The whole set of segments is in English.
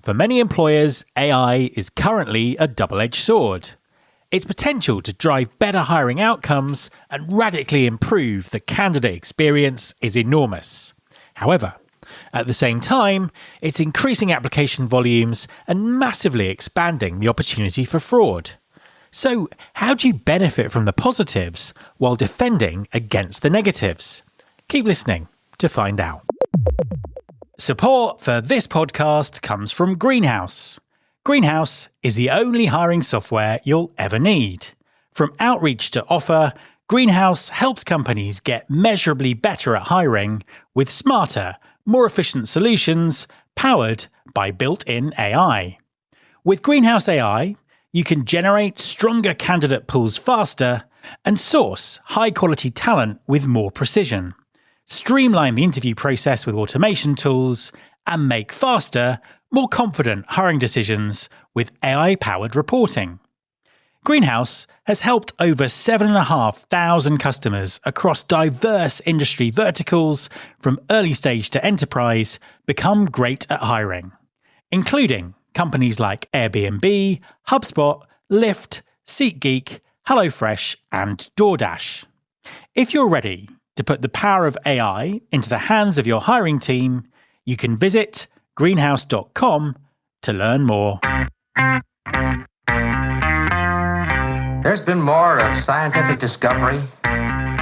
For many employers, AI is currently a double-edged sword. Its potential to drive better hiring outcomes and radically improve the candidate experience is enormous. However, at the same time, it's increasing application volumes and massively expanding the opportunity for fraud. So, how do you benefit from the positives while defending against the negatives? Keep listening to find out. Support for this podcast comes from Greenhouse. Greenhouse is the only hiring software you'll ever need. From outreach to offer, Greenhouse helps companies get measurably better at hiring with smarter, more efficient solutions powered by built-in AI. With Greenhouse AI, you can generate stronger candidate pools faster and source high-quality talent with more precision, streamline the interview process with automation tools, and make faster, more confident hiring decisions with AI-powered reporting. Greenhouse has helped over 7,500 customers across diverse industry verticals from early stage to enterprise become great at hiring, including companies like Airbnb, HubSpot, Lyft, SeatGeek, HelloFresh, and DoorDash. If you're ready to put the power of AI into the hands of your hiring team, you can visit greenhouse.com to learn more. There's been more of scientific discovery,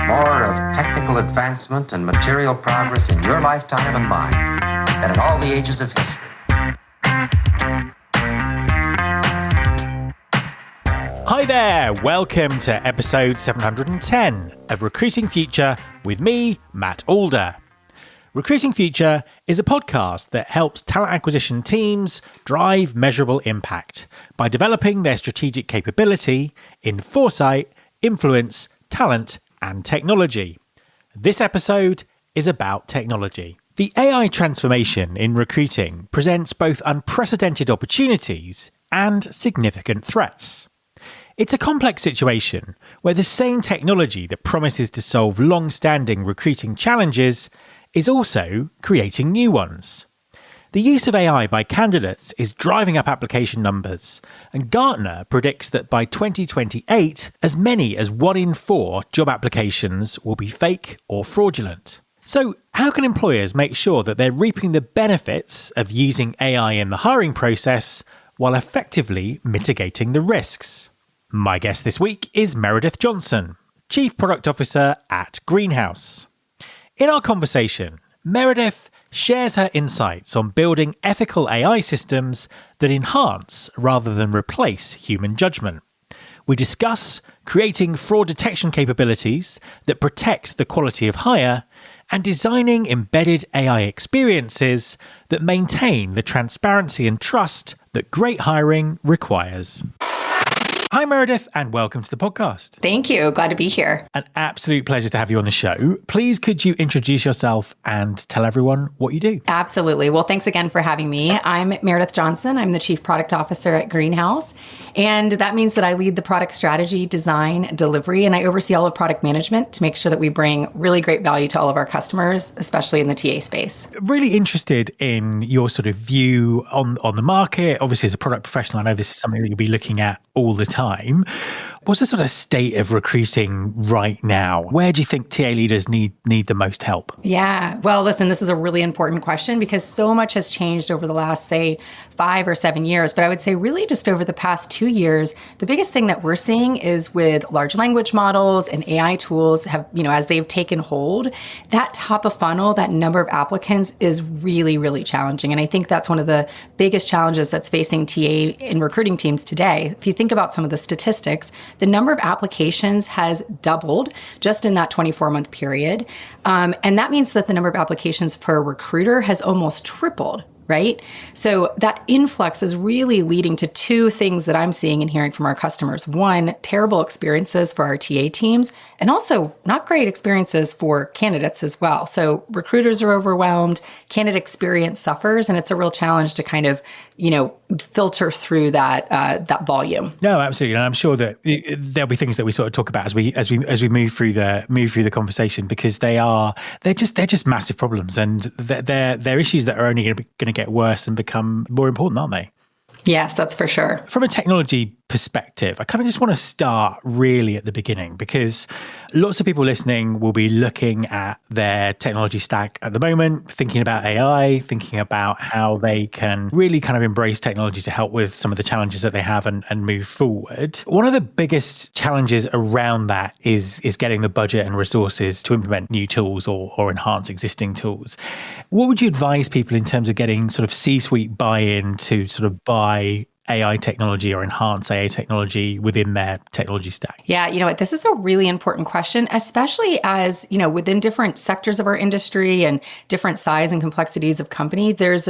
more of technical advancement and material progress in your lifetime and mine than in all the ages of history. Hi there, welcome to episode 710 of Recruiting Future with me, Matt Alder. Recruiting Future is a podcast that helps talent acquisition teams drive measurable impact by developing their strategic capability in foresight, influence, talent, and technology. This episode is about technology. The AI transformation in recruiting presents both unprecedented opportunities and significant threats. It's a complex situation where the same technology that promises to solve long-standing recruiting challenges is also creating new ones. The use of AI by candidates is driving up application numbers, and Gartner predicts that by 2028, as many as 1 in 4 job applications will be fake or fraudulent. So, how can employers make sure that they're reaping the benefits of using AI in the hiring process while effectively mitigating the risks? My guest this week is Meredith Johnson, Chief Product Officer at Greenhouse. In our conversation, Meredith shares her insights on building ethical AI systems that enhance rather than replace human judgment. We discuss creating fraud detection capabilities that protect the quality of hire and designing embedded AI experiences that maintain the transparency and trust that great hiring requires. Hi, Meredith, and welcome to the podcast. Thank you. Glad to be here. An absolute pleasure to have you on the show. Please, could you introduce yourself and tell everyone what you do? Absolutely. Well, thanks again for having me. I'm Meredith Johnson. I'm the Chief Product Officer at Greenhouse. And that means that I lead the product strategy, design, delivery, and I oversee all of product management to make sure that we bring really great value to all of our customers, especially in the TA space. Really interested in your sort of view on the market. Obviously, as a product professional, I know this is something that you'll be looking at all the time. What's the sort of state of recruiting right now? Where do you think TA leaders need the most help? Yeah. Well, listen, this is a really important question because so much has changed over the last, say, 5 or 7 years. But I would say really just over the past 2 years, the biggest thing that we're seeing is with large language models and AI tools have, as they've taken hold, that top of funnel, that number of applicants is really, really challenging. And I think that's one of the biggest challenges that's facing TA in recruiting teams today. If you think about some of the statistics, the number of applications has doubled just in that 24-month period. And that means that the number of applications per recruiter has almost tripled, right? So that influx is really leading to 2 things that I'm seeing and hearing from our customers. 1, terrible experiences for our TA teams, and also not great experiences for candidates as well. So recruiters are overwhelmed, candidate experience suffers, and it's a real challenge to kind of, filter through that volume. No, absolutely, and I'm sure that there'll be things that we sort of talk about as we move through the conversation, because they're just massive problems, and they're issues that are only going to get worse and become more important, aren't they? Yes, that's for sure. From a technology perspective, I kind of just want to start really at the beginning, because lots of people listening will be looking at their technology stack at the moment, thinking about AI, thinking about how they can really kind of embrace technology to help with some of the challenges that they have and move forward. One of the biggest challenges around that is getting the budget and resources to implement new tools or enhance existing tools. What would you advise people in terms of getting sort of C-suite buy-in to sort of buy AI technology or enhance AI technology within their technology stack? Yeah, you know what? This is a really important question, especially as, within different sectors of our industry and different size and complexities of company, there's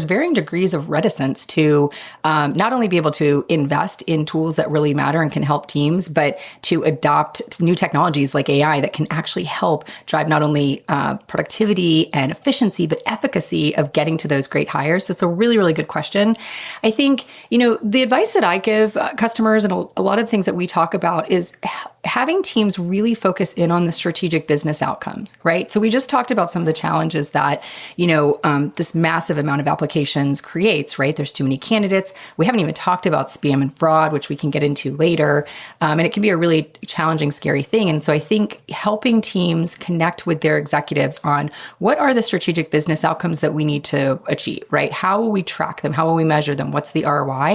varying degrees of reticence to not only be able to invest in tools that really matter and can help teams, but to adopt new technologies like AI that can actually help drive not only productivity and efficiency, but efficacy of getting to those great hires. So it's a really, really good question. I think, the advice that I give customers and a lot of the things that we talk about is having teams really focus in on the strategic business outcomes, right? So we just talked about some of the challenges that, this massive amount of applications creates, right? There's too many candidates. We haven't even talked about spam and fraud, which we can get into later. And it can be a really challenging, scary thing. And so I think helping teams connect with their executives on what are the strategic business outcomes that we need to achieve, right? How will we track them? How will we measure them? What's the ROI?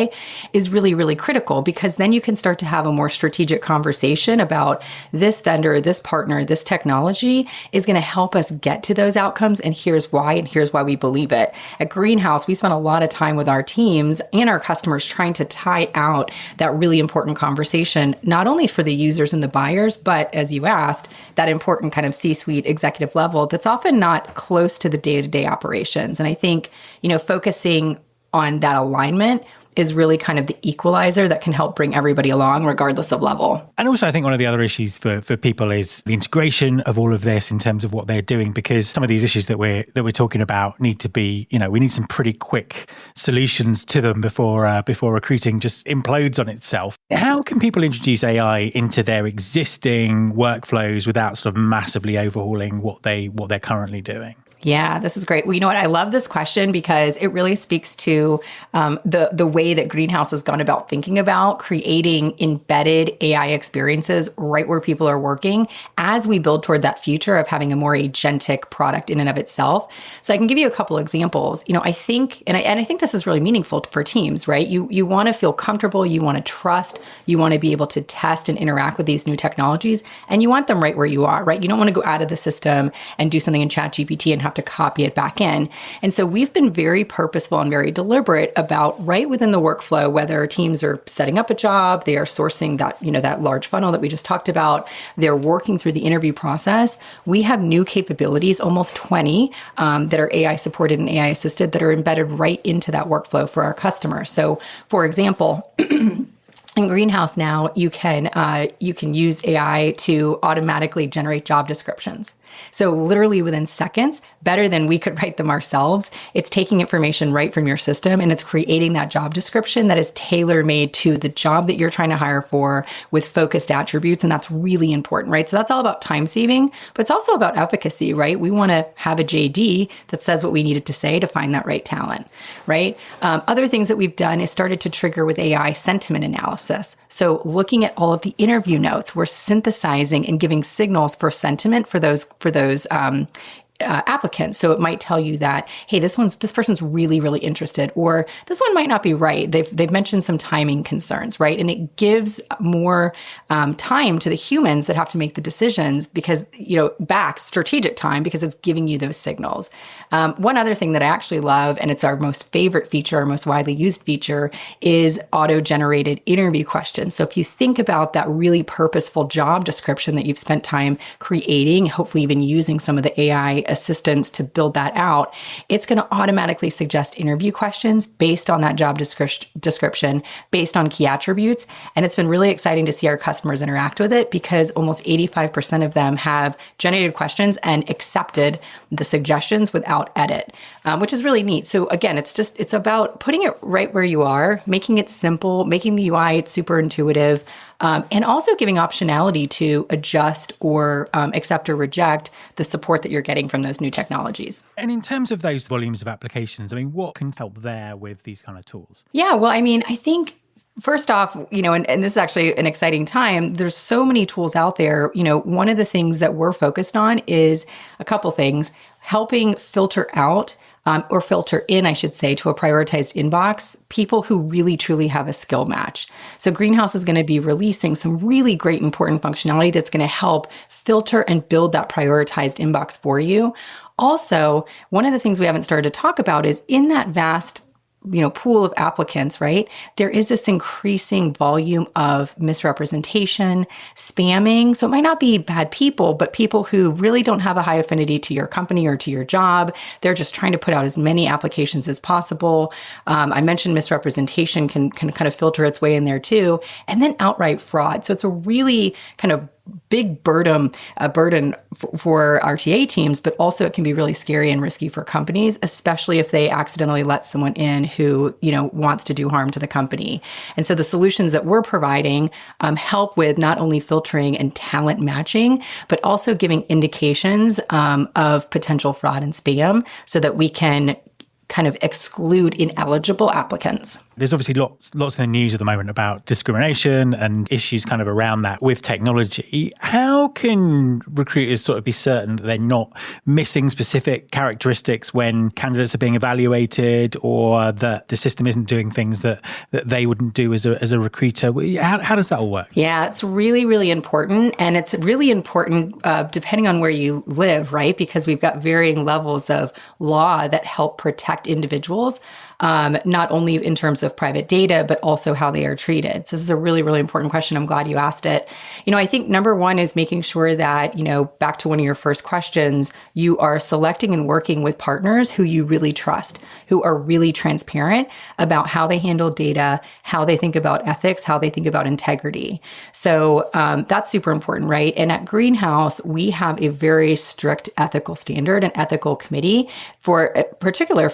Is really, really critical, because then you can start to have a more strategic conversation about this vendor, this partner, this technology is going to help us get to those outcomes. And here's why we believe it. At Greenhouse, we spent a lot of time with our teams and our customers trying to tie out that really important conversation, not only for the users and the buyers, but as you asked, that important kind of C-suite executive level that's often not close to the day-to-day operations. And I think, focusing on that alignment is really kind of the equalizer that can help bring everybody along regardless of level. And also, I think one of the other issues for people is the integration of all of this in terms of what they're doing, because some of these issues that we're talking about need to be, we need some pretty quick solutions to them before recruiting just implodes on itself. How can people introduce AI into their existing workflows without sort of massively overhauling what they're currently doing? Yeah, this is great. Well, you know what? I love this question because it really speaks to the way that Greenhouse has gone about thinking about creating embedded AI experiences right where people are working as we build toward that future of having a more agentic product in and of itself. So I can give you a couple examples. I think, and I think this is really meaningful for teams, right? You want to feel comfortable, you want to trust, you want to be able to test and interact with these new technologies, and you want them right where you are, right? You don't want to go out of the system and do something in ChatGPT and have to copy it back in. And so we've been very purposeful and very deliberate about right within the workflow, whether teams are setting up a job, they are sourcing that, that large funnel that we just talked about, they're working through the interview process. We have new capabilities, almost 20, that are AI supported and AI assisted that are embedded right into that workflow for our customers. So for example, in Greenhouse now, you can use AI to automatically generate job descriptions. So literally within seconds, better than we could write them ourselves, it's taking information right from your system and it's creating that job description that is tailor-made to the job that you're trying to hire for with focused attributes. And that's really important, right? So that's all about time saving, but it's also about efficacy, right? We want to have a JD that says what we needed to say to find that right talent, right? Other things that we've done is started to trigger with AI sentiment analysis. So looking at all of the interview notes, we're synthesizing and giving signals for sentiment for those applicants. So it might tell you that, hey, this person's really, really interested, or this one might not be right. They've mentioned some timing concerns, right? And it gives more time to the humans that have to make the decisions because, back strategic time because it's giving you those signals. One other thing that I actually love, and it's our most favorite feature, our most widely used feature, is auto-generated interview questions. So if you think about that really purposeful job description that you've spent time creating, hopefully even using some of the AI assistance to build that out, it's going to automatically suggest interview questions based on that job description, based on key attributes. And it's been really exciting to see our customers interact with it because almost 85% of them have generated questions and accepted the suggestions without edit, which is really neat. So again, it's about putting it right where you are, making it simple, making the UI super intuitive, and also giving optionality to adjust or accept or reject the support that you're getting from those new technologies. And in terms of those volumes of applications, I mean, what can help there with these kind of tools? Yeah, well, I mean, I think first off, and this is actually an exciting time. There's so many tools out there. One of the things that we're focused on is a couple things, helping filter out or filter in, I should say, to a prioritized inbox, people who really truly have a skill match. So Greenhouse is going to be releasing some really great important functionality that's going to help filter and build that prioritized inbox for you. Also, one of the things we haven't started to talk about is in that vast pool of applicants, right? There is this increasing volume of misrepresentation, spamming. So it might not be bad people, but people who really don't have a high affinity to your company or to your job. They're just trying to put out as many applications as possible. I mentioned misrepresentation can kind of filter its way in there too. And then outright fraud. So it's a really kind of big burden for RTA teams, but also it can be really scary and risky for companies, especially if they accidentally let someone in who, wants to do harm to the company. And so the solutions that we're providing help with not only filtering and talent matching, but also giving indications of potential fraud and spam so that we can kind of exclude ineligible applicants. There's obviously lots in the news at the moment about discrimination and issues kind of around that with technology. How can recruiters sort of be certain that they're not missing specific characteristics when candidates are being evaluated, or that the system isn't doing things that they wouldn't do as a recruiter? How does that all work? Yeah, it's really, really important. And it's really important depending on where you live, right? Because we've got varying levels of law that help protect individuals, not only in terms of private data, but also how they are treated. So this is a really, really important question. I'm glad you asked it. I think number one is making sure that, back to one of your first questions, you are selecting and working with partners who you really trust, who are really transparent about how they handle data, how they think about ethics, how they think about integrity. So that's super important, right? And at Greenhouse, we have a very strict ethical standard and ethical committee for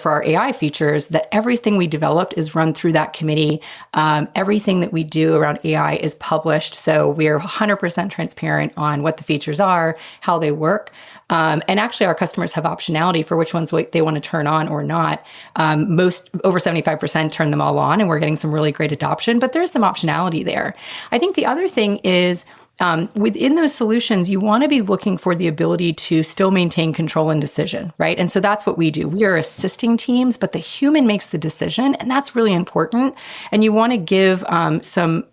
our AI features, that everything we developed is run through that committee. Everything that we do around AI is published. So we are 100% transparent on what the features are, how they work. And actually our customers have optionality for which ones they want to turn on or not. Most, over 75% turn them all on, and we're getting some really great adoption, but there's some optionality there. I think the other thing is, within those solutions, you want to be looking for the ability to still maintain control and decision, right? And so that's what we do. We are assisting teams, but the human makes the decision, and that's really important. And you want to give some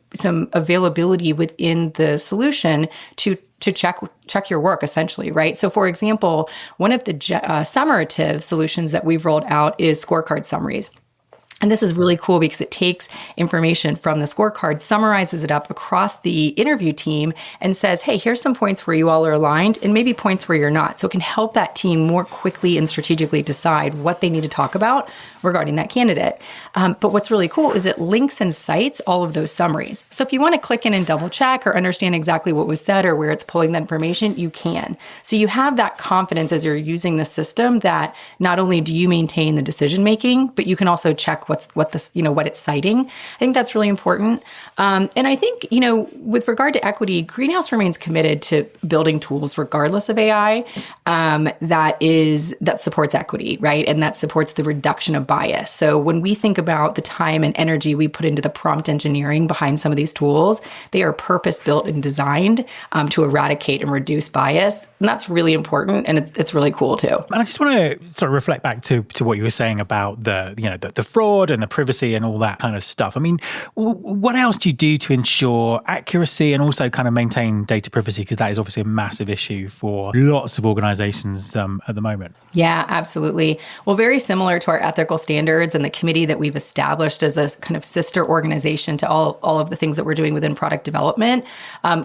availability within the solution to check your work, essentially, right? So for example, one of the summative solutions that we've rolled out is scorecard summaries. And this is really cool because it takes information from the scorecard, summarizes it up across the interview team, and says, hey, here's some points where you all are aligned and maybe points where you're not. So it can help that team more quickly and strategically decide what they need to talk about regarding that candidate. But what's really cool is it links and cites all of those summaries. So if you want to click in and double check or understand exactly what was said or where it's pulling that information, you can. So you have that confidence as you're using the system that not only do you maintain the decision making, but you can also check what it's citing. I think that's really important. And I think, with regard to equity, Greenhouse remains committed to building tools regardless of AI that supports equity, right? And that supports the reduction of bias. So when we think about the time and energy we put into the prompt engineering behind some of these tools, they are purpose-built and designed to eradicate and reduce bias. And that's really important, and it's really cool too. And I just want to sort of reflect back to what you were saying about the fraud and the privacy and all that kind of stuff. I mean, what else do you do to ensure accuracy and also kind of maintain data privacy? Because that is obviously a massive issue for lots of organizations at the moment. Yeah, absolutely. Well, very similar to our ethical standards and the committee that we've established as a kind of sister organization to all of the things that we're doing within product development.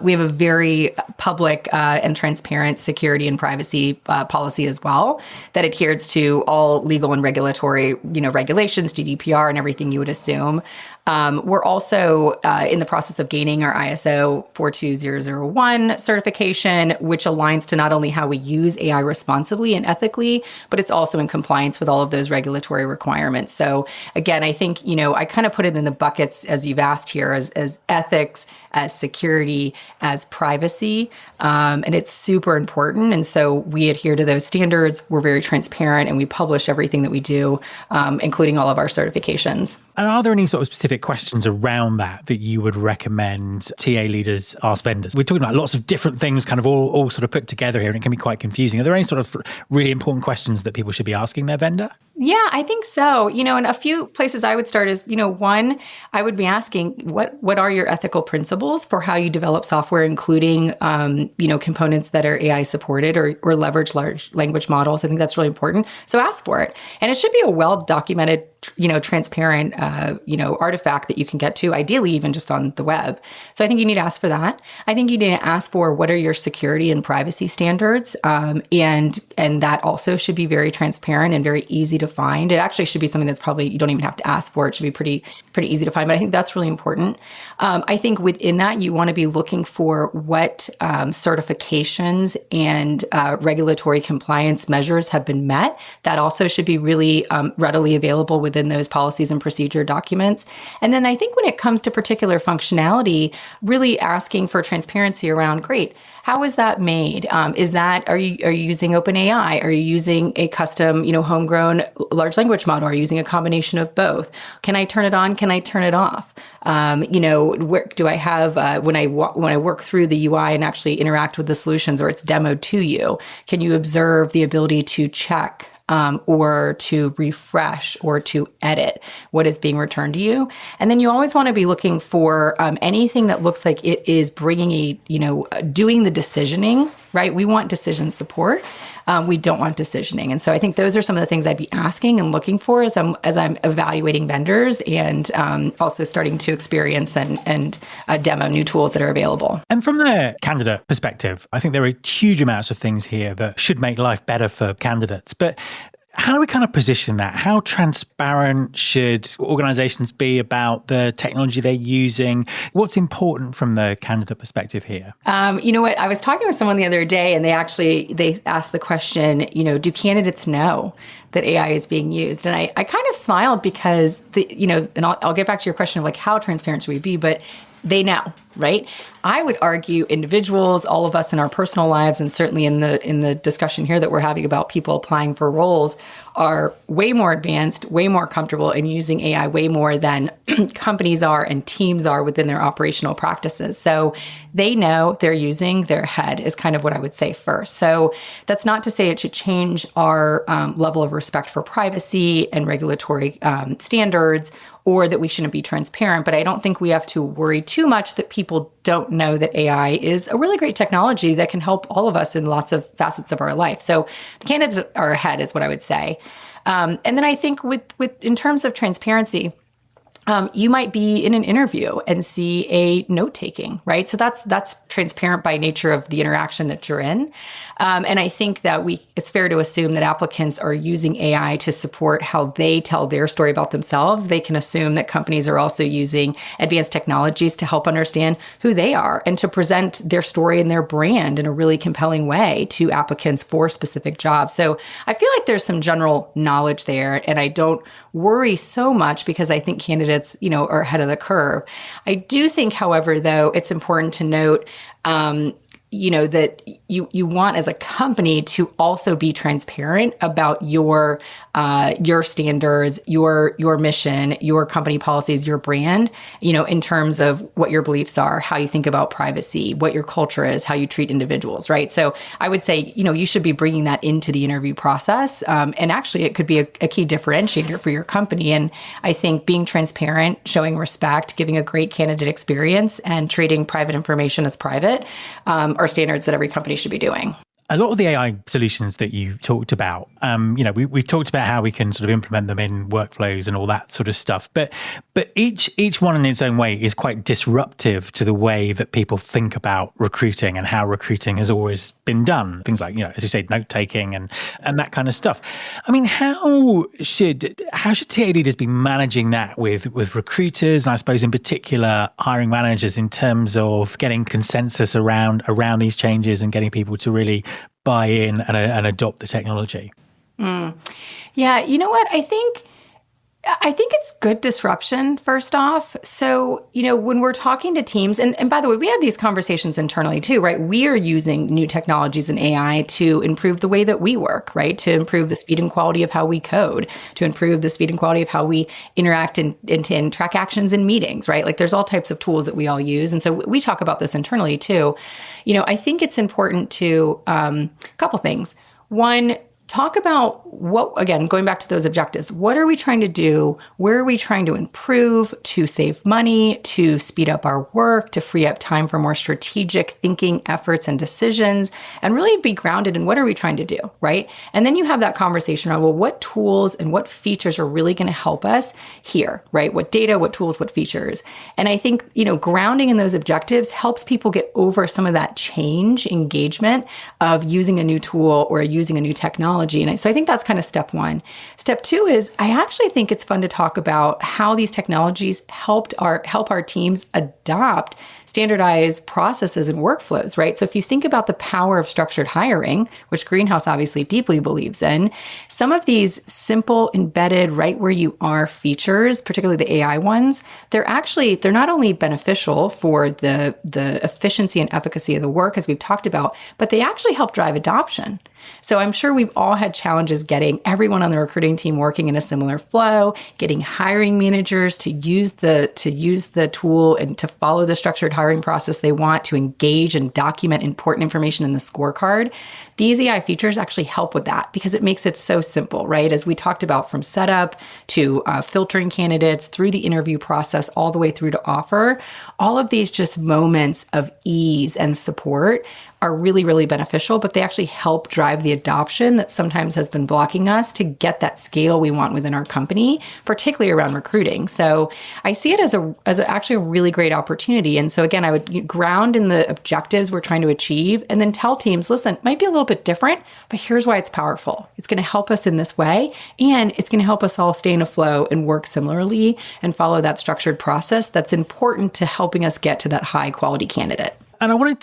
We have a very public and transparent security and privacy policy as well that adheres to all legal and regulatory, regulations, GDPR, and everything you would assume. We're also in the process of gaining our ISO 42001 certification, which aligns to not only how we use AI responsibly and ethically, but it's also in compliance with all of those regulatory requirements. So again, I think, I kind of put it in the buckets, as you've asked here, as ethics, as security, as privacy. And it's super important. And so we adhere to those standards. We're very transparent and we publish everything that we do, including all of our certifications. And are there any sort of specific questions around that you would recommend TA leaders ask vendors? We're talking about lots of different things kind of all sort of put together here, and it can be quite confusing. Are there any sort of really important questions that people should be asking their vendor? Yeah, I think so. And a few places I would start is, one, I would be asking what are your ethical principles for how you develop software, including, components that are AI supported or leverage large language models. I think that's really important. So ask for it. And it should be a well-documented, transparent, artifact that you can get to, ideally even just on the web. So I think you need to ask for that. I think you need to ask for what are your security and privacy standards. And that also should be very transparent and very easy to find. It actually should be something that's probably, you don't even have to ask for. It should be pretty easy to find. But I think that's really important. I think within that, you want to be looking for what certifications and regulatory compliance measures have been met. That also should be really readily available within those policies and procedure documents. And then I think when it comes to particular functionality, really asking for transparency around, great, how is that made? Are you using OpenAI? Are you using a custom, homegrown large language model? Are you using a combination of both? Can I turn it on? Can I turn it off? Where do I have when I work through the UI and actually interact with the solutions, or it's demoed to you? Can you observe the ability to check? Or to refresh or to edit what is being returned to you. And then you always want to be looking for anything that looks like it is bringing doing the decisioning, right? We want decision support. We don't want decisioning. And so I think those are some of the things I'd be asking and looking for as I'm evaluating vendors and also starting to experience and demo new tools that are available. And from the candidate perspective, I think there are huge amounts of things here that should make life better for candidates. But how do we kind of position that? How transparent should organizations be about the technology they're using? What's important from the candidate perspective here? You know what? I was talking with someone the other day and they asked the question, do candidates know that AI is being used? And I kind of smiled because, and I'll get back to your question of like, how transparent should we be? But they know, right? I would argue individuals, all of us in our personal lives, and certainly in the discussion here that we're having about people applying for roles, are way more advanced, way more comfortable in using AI way more than companies are and teams are within their operational practices. So they know they're using their head is kind of what I would say first. So that's not to say it should change our level of respect for privacy and regulatory standards, or that we shouldn't be transparent. But I don't think we have to worry too much that people don't know that AI is a really great technology that can help all of us in lots of facets of our life. So the candidates are ahead is what I would say. And then I think with in terms of transparency, you might be in an interview and see a note taking, right? So that's transparent by nature of the interaction that you're in. And I think that it's fair to assume that applicants are using AI to support how they tell their story about themselves. They can assume that companies are also using advanced technologies to help understand who they are and to present their story and their brand in a really compelling way to applicants for specific jobs. So I feel like there's some general knowledge there, and I don't worry so much because I think candidates, are ahead of the curve. I do think, however, though, it's important to note, that you want as a company to also be transparent about your standards, your mission, your company policies, your brand, in terms of what your beliefs are, how you think about privacy, what your culture is, how you treat individuals, right? So I would say, you should be bringing that into the interview process. And actually it could be a key differentiator for your company. And I think being transparent, showing respect, giving a great candidate experience, and treating private information as private, are standards that every company should be doing. A lot of the AI solutions that you talked about, we've talked about how we can sort of implement them in workflows and all that sort of stuff. But each one in its own way is quite disruptive to the way that people think about recruiting and how recruiting has always been done. Things like, as you say, note taking and that kind of stuff. I mean, how should TA leaders be managing that with recruiters, and I suppose in particular hiring managers, in terms of getting consensus around these changes and getting people to really buy in and adopt the technology? Yeah, you know what? I think I think it's good disruption, first off. So, when we're talking to teams, and by the way, we have these conversations internally too, right? We are using new technologies and AI to improve the way that we work, right? To improve the speed and quality of how we code, to improve the speed and quality of how we interact and track actions in meetings, right? Like there's all types of tools that we all use. And so we talk about this internally too. I think it's important to, a couple things. One, talk about again, going back to those objectives, what are we trying to do? Where are we trying to improve, to save money, to speed up our work, to free up time for more strategic thinking efforts and decisions, and really be grounded in what are we trying to do, right? And then you have that conversation on, well, what tools and what features are really going to help us here, right? What data, what tools, what features? And I think, grounding in those objectives helps people get over some of that change engagement of using a new tool or using a new technology. And so I think that's kind of step one. Step two is I actually think it's fun to talk about how these technologies help our teams adopt standardized processes and workflows, right? So if you think about the power of structured hiring, which Greenhouse obviously deeply believes in, some of these simple, embedded, right where you are features, particularly the AI ones, they're not only beneficial for the efficiency and efficacy of the work, as we've talked about, but they actually help drive adoption. So I'm sure we've all had challenges getting everyone on the recruiting team working in a similar flow, getting hiring managers to use the tool and to follow the structured hiring process they want, to engage and document important information in the scorecard. These AI features actually help with that because it makes it so simple, right? As we talked about, from setup to filtering candidates through the interview process, all the way through to offer, all of these just moments of ease and support are really, really beneficial, but they actually help drive the adoption that sometimes has been blocking us to get that scale we want within our company, particularly around recruiting. So I see it as actually a really great opportunity. And so again, I would ground in the objectives we're trying to achieve and then tell teams, listen, it might be a little bit different, but here's why it's powerful. It's going to help us in this way, and it's going to help us all stay in a flow and work similarly and follow that structured process that's important to helping us get to that high quality candidate. And I wanted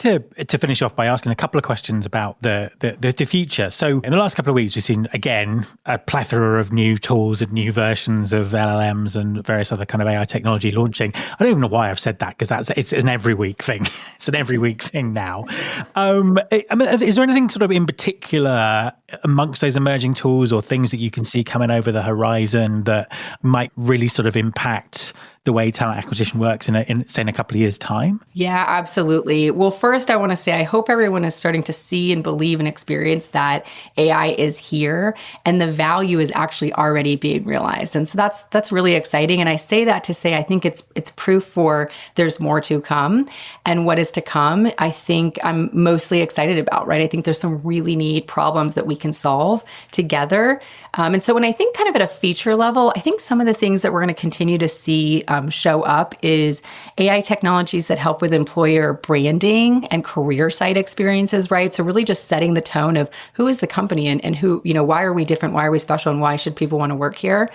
to finish off by asking a couple of questions about the future. So in the last couple of weeks, we've seen, again, a plethora of new tools and new versions of LLMs and various other kind of AI technology launching. I don't even know why I've said that, because it's an every week thing. It's an every week thing now. Is there anything sort of in particular amongst those emerging tools or things that you can see coming over the horizon that might really sort of impact the way talent acquisition works in a couple of years' time? Yeah, absolutely. Well, first, I want to say I hope everyone is starting to see and believe and experience that AI is here and the value is actually already being realized. And so that's really exciting. And I say that to say I think it's proof for there's more to come. And what is to come, I think I'm mostly excited about, right? I think there's some really neat problems that we can solve together. And so when I think kind of at a feature level, I think some of the things that we're going to continue to see show up is AI technologies that help with employer branding and career site experiences, right? So really just setting the tone of who is the company and who, why are we different? Why are we special? And why should people want to work here?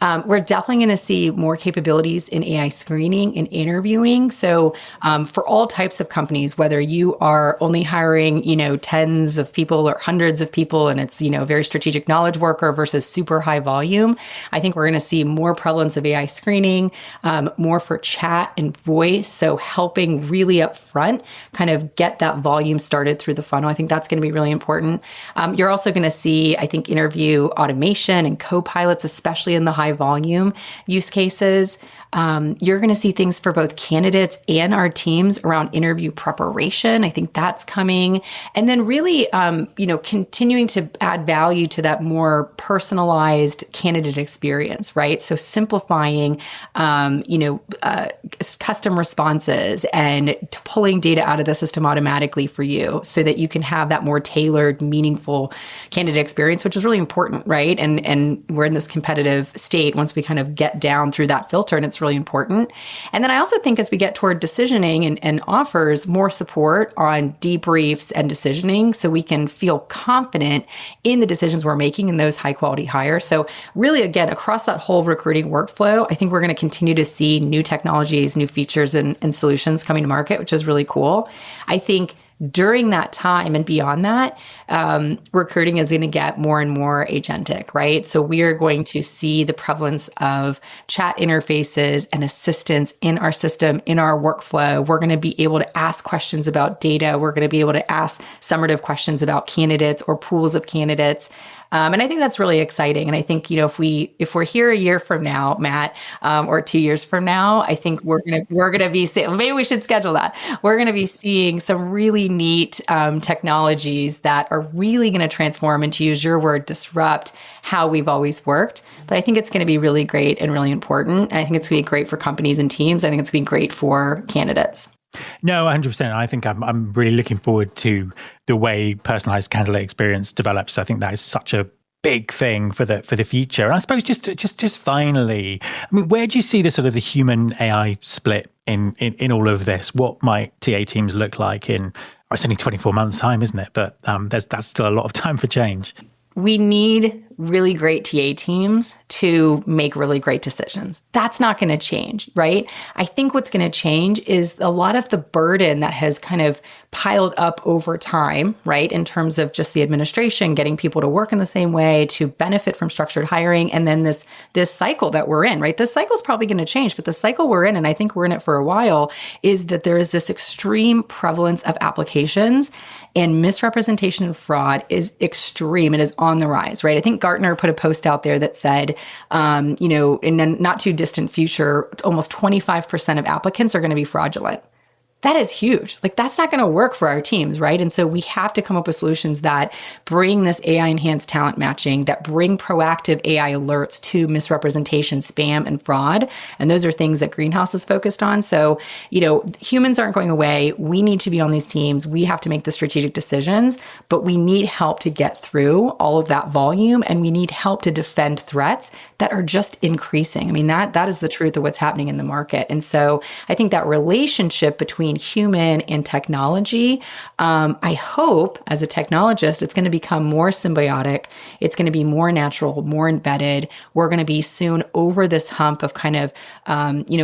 We're definitely going to see more capabilities in AI screening and interviewing. So for all types of companies, whether you are only hiring, tens of people or hundreds of people, and it's, very strategic knowledge worker versus super high volume, I think we're going to see more prevalence of AI screening, more for chat and voice. So helping really up front kind of get that volume started through the funnel. I think that's going to be really important. You're also going to see, I think, interview automation and co-pilots, especially in the high volume use cases. You're going to see things for both candidates and our teams around interview preparation. I think that's coming. And then really, continuing to add value to that more personalized candidate experience, right? So simplifying, custom responses and pulling data out of the system automatically for you so that you can have that more tailored, meaningful candidate experience, which is really important, right? And we're in this competitive state once we kind of get down through that filter, and it's really important. And then I also think as we get toward decisioning and offers, more support on debriefs and decisioning so we can feel confident in the decisions we're making in those high quality hires. So really, again, across that whole recruiting workflow, I think we're going to continue to see new technologies, new features and solutions coming to market, which is really cool. I think during that time and beyond that, recruiting is going to get more and more agentic, right? So we are going to see the prevalence of chat interfaces and assistants in our system, in our workflow. We're going to be able to ask questions about data. We're going to be able to ask summative questions about candidates or pools of candidates. And I think that's really exciting. And I think, if we're here a year from now, Matt, or 2 years from now, I think we're gonna be maybe we should schedule that. We're gonna be seeing some really neat technologies that are really gonna transform, and to use your word, disrupt how we've always worked. But I think it's gonna be really great and really important. And I think it's gonna be great for companies and teams. I think it's gonna be great for candidates. No, 100%. I think I'm really looking forward to the way personalized candidate experience develops. I think that is such a big thing for the future. And I suppose just finally, I mean, where do you see the sort of the human AI split in all of this? What might TA teams look like in, it's only 24 months time, isn't it? But that's still a lot of time for change. We need really great TA teams to make really great decisions. That's not going to change, right? I think what's going to change is a lot of the burden that has kind of piled up over time, right? In terms of just the administration, getting people to work in the same way, to benefit from structured hiring. And then this cycle that we're in, right? This cycle is probably going to change, but the cycle we're in, and I think we're in it for a while, is that there is this extreme prevalence of applications, and misrepresentation and fraud is extreme. It is on the rise, right? I think Gartner put a post out there that said, in a not too distant future, almost 25% of applicants are going to be fraudulent. That is huge. Like, that's not going to work for our teams, right? And so we have to come up with solutions that bring this AI enhanced talent matching, that bring proactive AI alerts to misrepresentation, spam, and fraud. And those are things that Greenhouse is focused on. So, humans aren't going away. We need to be on these teams. We have to make the strategic decisions, but we need help to get through all of that volume. And we need help to defend threats that are just increasing. I mean, that is the truth of what's happening in the market. And so I think that relationship between human and technology, I hope as a technologist, it's going to become more symbiotic. It's going to be more natural, more embedded. We're going to be soon over this hump of kind of,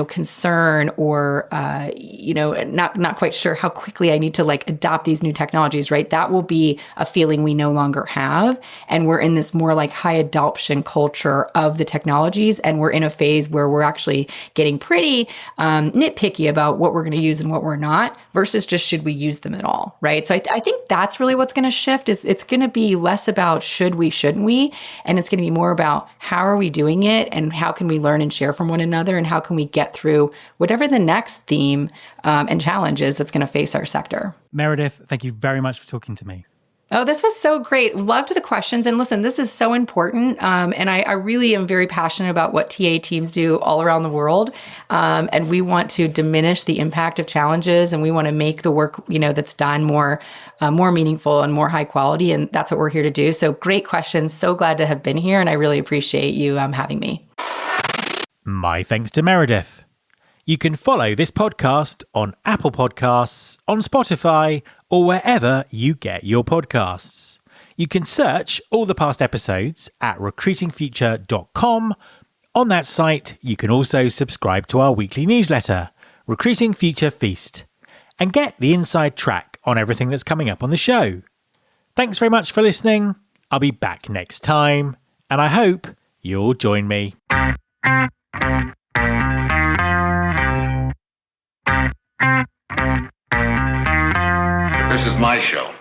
concern or, not quite sure how quickly I need to adopt these new technologies, right? That will be a feeling we no longer have. And we're in this more high adoption culture of the technologies. And we're in a phase where we're actually getting pretty nitpicky about what we're going to use and what we're not, versus just should we use them at all, right? So I think that's really what's going to shift. Is it's going to be less about should we, shouldn't we, and it's going to be more about how are we doing it and how can we learn and share from one another and how can we get through whatever the next theme and challenge is that's going to face our sector. Meredith, thank you very much for talking to me. Oh, this was so great. Loved the questions. And listen, this is so important. And I really am very passionate about what TA teams do all around the world. And we want to diminish the impact of challenges, and we want to make the work, that's done more meaningful and more high quality. And that's what we're here to do. So great questions. So glad to have been here. And I really appreciate you having me. My thanks to Meredith. You can follow this podcast on Apple Podcasts, on Spotify, or wherever you get your podcasts. You can search all the past episodes at recruitingfuture.com. On that site, you can also subscribe to our weekly newsletter, Recruiting Future Feast, and get the inside track on everything that's coming up on the show. Thanks very much for listening. I'll be back next time, and I hope you'll join me. This is my show.